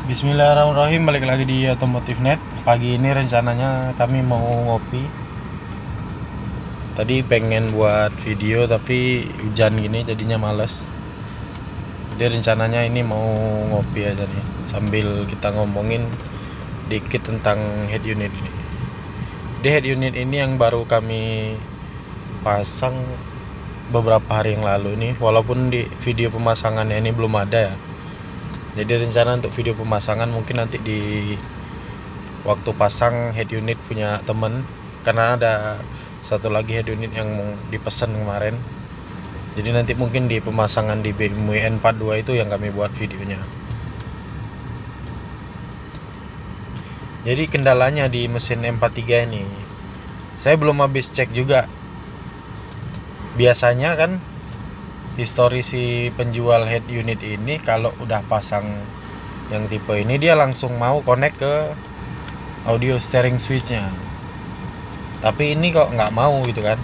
Bismillahirrahmanirrahim, balik lagi di Otomotif Net. Pagi ini rencananya kami mau ngopi. Tadi pengen buat video tapi hujan gini jadinya males. Jadi rencananya ini mau ngopi aja nih, sambil kita ngomongin dikit tentang head unit ini. Di head unit ini yang baru kami pasang beberapa hari yang lalu ini, walaupun di video pemasangannya ini belum ada ya. Jadi rencana untuk video pemasangan mungkin nanti di waktu pasang head unit punya temen, karena ada satu lagi head unit yang dipesan kemarin. Jadi nanti mungkin di pemasangan di BMW N42 itu yang kami buat videonya. Jadi kendalanya di mesin M43 ini, saya belum habis cek juga. Biasanya kan histori si penjual head unit ini kalau udah pasang yang tipe ini dia langsung mau connect ke audio steering switchnya, tapi ini kok nggak mau gitu kan.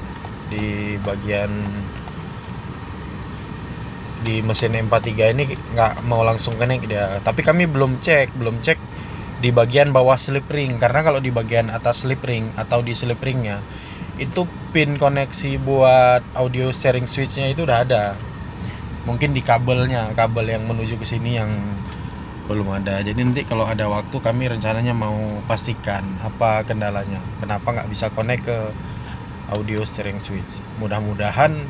Di bagian di mesin M43 ini nggak mau langsung connect dia, tapi kami belum cek di bagian bawah slip ring, karena kalau di bagian atas slip ring atau di slip ringnya itu pin koneksi buat audio steering switchnya itu udah ada. Mungkin di kabel yang menuju ke sini yang belum ada. Jadi nanti kalau ada waktu kami rencananya mau pastikan apa kendalanya, kenapa nggak bisa connect ke audio steering switch. Mudah-mudahan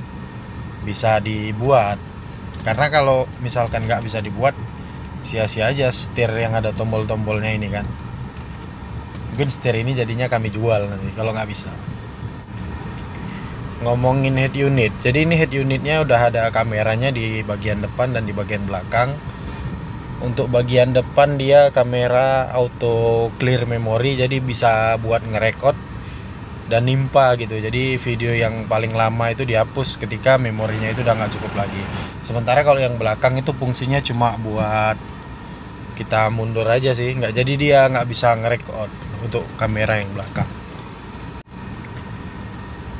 bisa dibuat, karena kalau misalkan nggak bisa dibuat sia-sia aja setir yang ada tombol-tombolnya ini kan. Mungkin setir ini jadinya kami jual nanti kalau nggak bisa. Ngomongin head unit, jadi ini head unitnya udah ada kameranya di bagian depan dan di bagian belakang. Untuk bagian depan dia kamera auto clear memory, jadi bisa buat ngerekord dan nimpa gitu. Jadi video yang paling lama itu dihapus ketika memorinya itu udah nggak cukup lagi. Sementara kalau yang belakang itu fungsinya cuma buat kita mundur aja sih, nggak, jadi dia nggak bisa ngerekord untuk kamera yang belakang.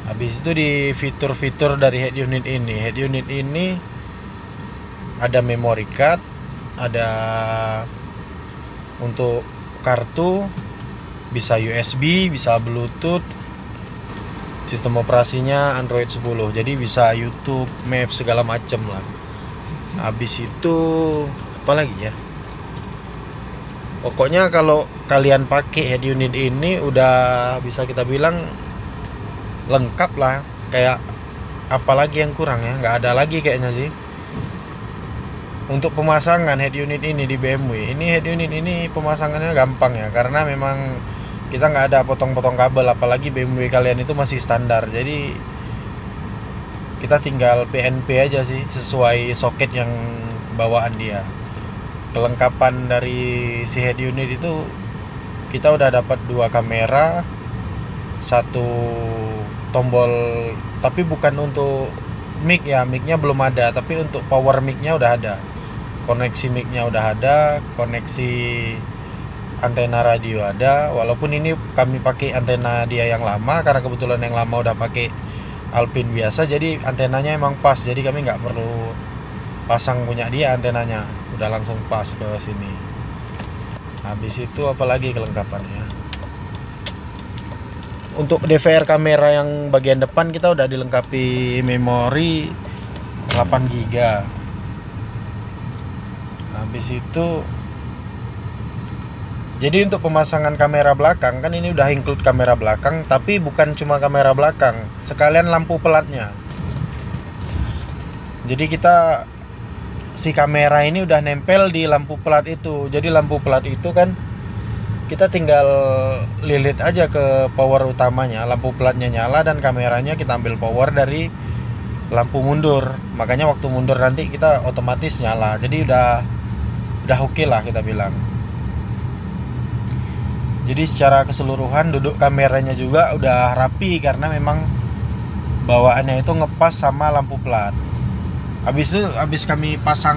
Habis itu di fitur-fitur dari head unit ini ada memory card, ada untuk kartu, bisa USB, bisa Bluetooth, sistem operasinya Android 10, jadi bisa YouTube, Maps, segala macem lah. Habis itu apa lagi ya, pokoknya kalau kalian pakai head unit ini udah bisa kita bilang lengkap lah. Kayak apalagi yang kurang ya, nggak ada lagi kayaknya sih. Untuk pemasangan head unit ini di BMW ini, head unit ini pemasangannya gampang ya, karena memang kita nggak ada potong-potong kabel, apalagi BMW kalian itu masih standar, jadi kita tinggal PNP aja sih sesuai soket yang bawaan dia. Kelengkapan dari si head unit itu kita udah dapat 2 kamera, 1 tombol, tapi bukan untuk mic ya, micnya belum ada, tapi untuk power micnya udah ada, koneksi micnya udah ada, koneksi antena radio ada. Walaupun ini kami pakai antena dia yang lama, karena kebetulan yang lama udah pakai Alpine biasa, jadi antenanya emang pas, jadi kami nggak perlu pasang punya dia, antenanya udah langsung pas ke sini. Habis itu apalagi kelengkapannya, untuk DVR kamera yang bagian depan kita udah dilengkapi memori 8 GB. Habis itu jadi untuk pemasangan kamera belakang kan ini udah include kamera belakang, tapi bukan cuma kamera belakang, sekalian lampu pelatnya. Jadi kita si kamera ini udah nempel di lampu pelat itu. Jadi lampu pelat itu kan kita tinggal lilit aja ke power utamanya, lampu pelatnya nyala dan kameranya kita ambil power dari lampu mundur. Makanya waktu mundur nanti kita otomatis nyala. Jadi udah oke lah kita bilang. Jadi secara keseluruhan duduk kameranya juga udah rapi, karena memang bawaannya itu ngepas sama lampu pelat. Habis kami pasang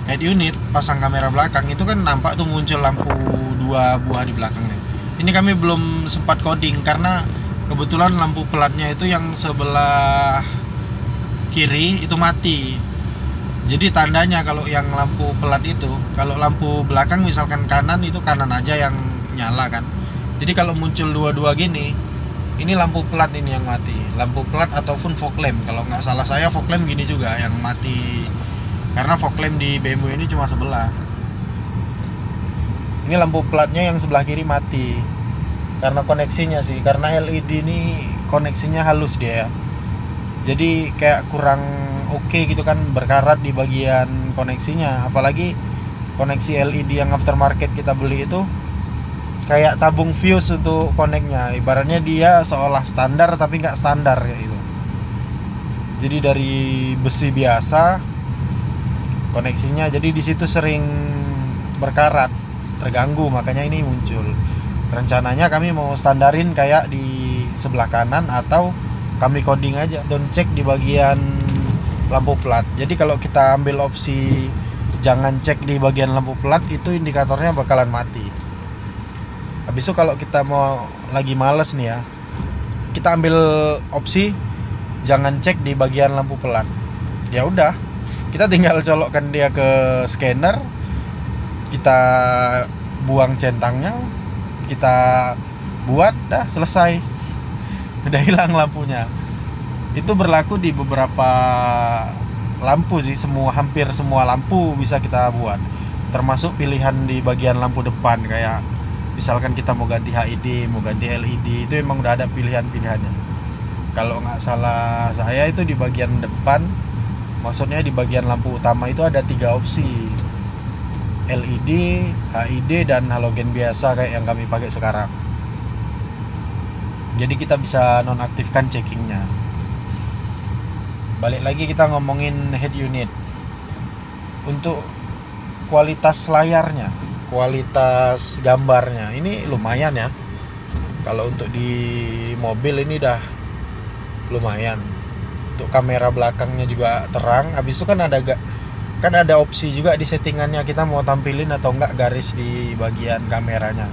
head unit, pasang kamera belakang, itu kan nampak tuh muncul lampu 2 buah di belakangnya. Ini kami belum sempat coding karena kebetulan lampu pelatnya itu yang sebelah kiri itu mati. Jadi tandanya kalau yang lampu pelat itu, kalau lampu belakang misalkan kanan itu kanan aja yang nyala kan. Jadi kalau muncul dua-dua gini, ini lampu pelat ini yang mati. Lampu pelat ataupun fog lamp. Kalau nggak salah saya fog lamp gini juga yang mati. Karena fog lamp di BMW ini cuma sebelah. Ini lampu pelatnya yang sebelah kiri mati. Karena koneksinya sih, karena LED ini koneksinya halus dia ya. Jadi kayak kurang oke gitu kan, berkarat di bagian koneksinya. Apalagi koneksi LED yang aftermarket kita beli itu kayak tabung fuse untuk koneknya. Ibaratnya dia seolah standar tapi nggak standar kayak gitu. Jadi dari besi biasa koneksinya, jadi di situ sering berkarat, terganggu, makanya ini muncul. Rencananya kami mau standarin kayak di sebelah kanan atau kami coding aja, don't check di bagian lampu pelat. Jadi kalau kita ambil opsi jangan cek di bagian lampu pelat, itu indikatornya bakalan mati. Habis itu kalau kita mau lagi males nih ya, kita ambil opsi jangan cek di bagian lampu pelat. Ya udah, kita tinggal colokkan dia ke scanner, kita buang centangnya, kita buat, dah selesai. Udah hilang lampunya. Itu berlaku di beberapa lampu sih, hampir semua lampu bisa kita buat. Termasuk pilihan di bagian lampu depan, kayak misalkan kita mau ganti HID, mau ganti LED, itu emang udah ada pilihan-pilihannya. Kalau nggak salah saya itu di bagian depan, maksudnya di bagian lampu utama itu ada 3 opsi. LED, HID, dan halogen biasa kayak yang kami pakai sekarang. Jadi kita bisa nonaktifkan checkingnya. Balik lagi kita ngomongin head unit. Untuk kualitas layarnya, kualitas gambarnya ini lumayan ya. Kalau untuk di mobil ini udah lumayan. Untuk kamera belakangnya juga terang. Habis itu kan ada opsi juga di settingannya, kita mau tampilin atau enggak garis di bagian kameranya.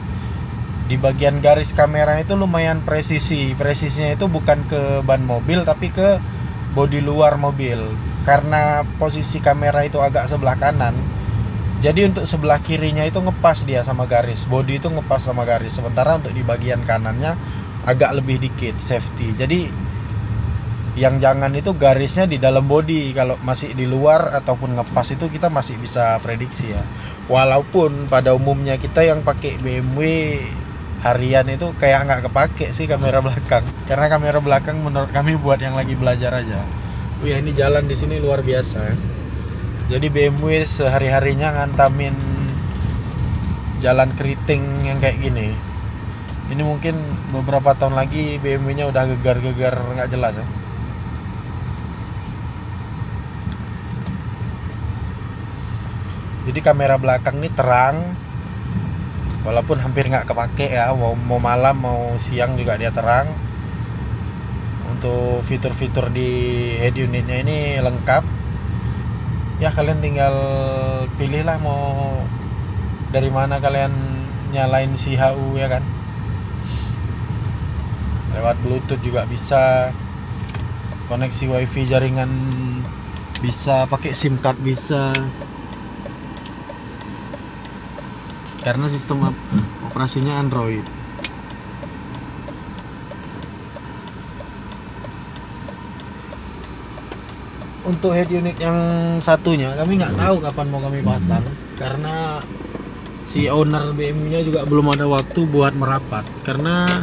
Di bagian garis kamera itu lumayan presisinya itu bukan ke ban mobil tapi ke bodi luar mobil. Karena posisi kamera itu agak sebelah kanan, jadi untuk sebelah kirinya itu ngepas dia sama garis, bodi itu ngepas sama garis. Sementara untuk di bagian kanannya agak lebih dikit, safety. Jadi yang jangan itu garisnya di dalam bodi, kalau masih di luar ataupun ngepas itu kita masih bisa prediksi ya. Walaupun pada umumnya kita yang pakai BMW harian itu kayak nggak kepake sih kamera belakang, karena kamera belakang menurut kami buat yang lagi belajar aja. Ya ini jalan di sini luar biasa. Jadi BMW sehari-harinya ngantamin jalan keriting yang kayak gini. Ini mungkin beberapa tahun lagi BMW-nya udah gegar-gegar nggak jelas ya. Jadi kamera belakang ini terang, walaupun hampir nggak kepake ya. Mau malam mau siang juga dia terang. Untuk fitur-fitur di head unitnya ini lengkap. Ya kalian tinggal pilih lah mau dari mana kalian nyalain si HU ya kan. Lewat Bluetooth juga bisa, koneksi WiFi jaringan bisa, pakai SIM card bisa. Karena sistem operasinya Android. Untuk head unit yang satunya kami nggak tahu kapan mau kami pasang, karena si owner BMW-nya juga belum ada waktu buat merapat. Karena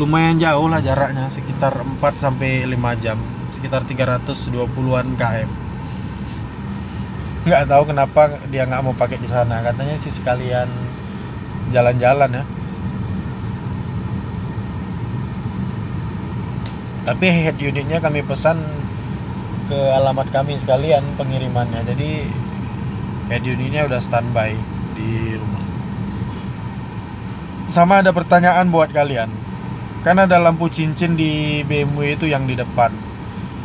lumayan jauh lah jaraknya, sekitar 4-5 jam, sekitar 320-an km. Nggak tahu kenapa dia nggak mau pakai di sana, katanya sih sekalian jalan-jalan ya. Tapi head unitnya kami pesan ke alamat kami sekalian pengirimannya, jadi head unitnya udah standby di rumah. Sama ada pertanyaan buat kalian, kan ada lampu cincin di BMW itu yang di depan.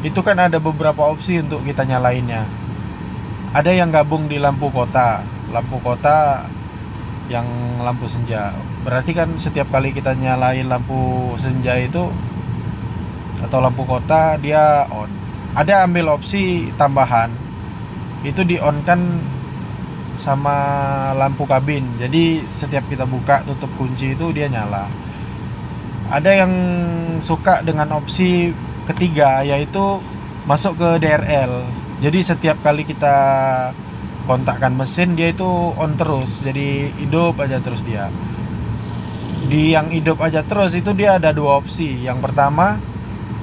Itu kan ada beberapa opsi untuk kita nyalainnya. Ada yang gabung di lampu kota yang lampu senja. Berarti kan setiap kali kita nyalain lampu senja itu atau lampu kota dia on. Ada ambil opsi tambahan itu di on kan sama lampu kabin. Jadi setiap kita buka tutup kunci itu dia nyala. Ada yang suka dengan opsi ketiga, yaitu masuk ke DRL. Jadi setiap kali kita kontakkan mesin, dia itu on terus, jadi hidup aja terus dia. Di yang hidup aja terus itu dia ada dua opsi. Yang pertama,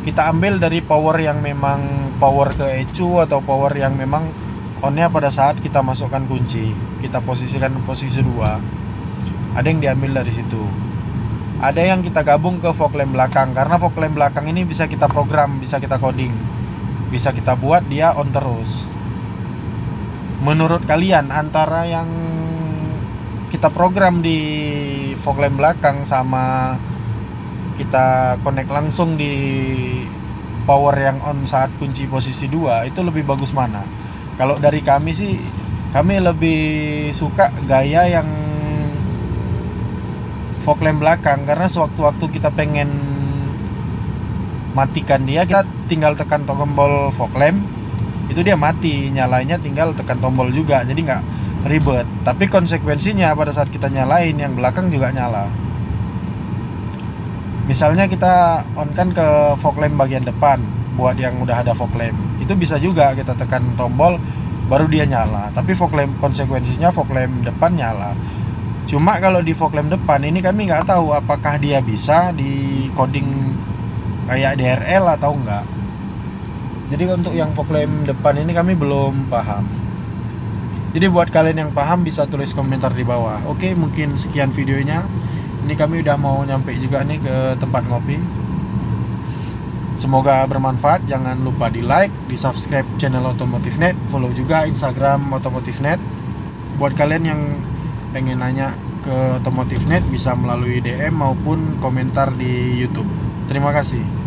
kita ambil dari power yang memang power ke ECU atau power yang memang onnya pada saat kita masukkan kunci, kita posisikan posisi 2. Ada yang diambil dari situ. Ada yang kita gabung ke fog lamp belakang, karena fog lamp belakang ini bisa kita program, bisa kita coding, bisa kita buat dia on terus. Menurut kalian, antara yang kita program di fog lamp belakang sama kita connect langsung di power yang on saat kunci posisi 2, itu lebih bagus mana? Kalau dari kami sih, kami lebih suka gaya yang fog lamp belakang, karena sewaktu-waktu kita pengen matikan dia, kita tinggal tekan tombol fog lamp, itu dia mati, nyalainya tinggal tekan tombol juga, jadi nggak ribet. Tapi konsekuensinya pada saat kita nyalain, yang belakang juga nyala. Misalnya kita on kan ke fog lamp bagian depan, buat yang udah ada fog lamp, itu bisa juga kita tekan tombol baru dia nyala. Tapi fog lamp, konsekuensinya fog lamp depan nyala. Cuma kalau di fog lamp depan ini kami nggak tahu apakah dia bisa di coding kayak DRL atau enggak. Jadi untuk yang fog lamp depan ini kami belum paham. Jadi buat kalian yang paham bisa tulis komentar di bawah. Oke, mungkin sekian videonya. Ini kami udah mau nyampe juga nih ke tempat ngopi. Semoga bermanfaat. Jangan lupa di like, di subscribe channel Otomotif.net, follow juga Instagram Otomotif.net. Buat kalian yang pengen nanya ke Otomotif.net bisa melalui DM maupun komentar di YouTube. Terima kasih.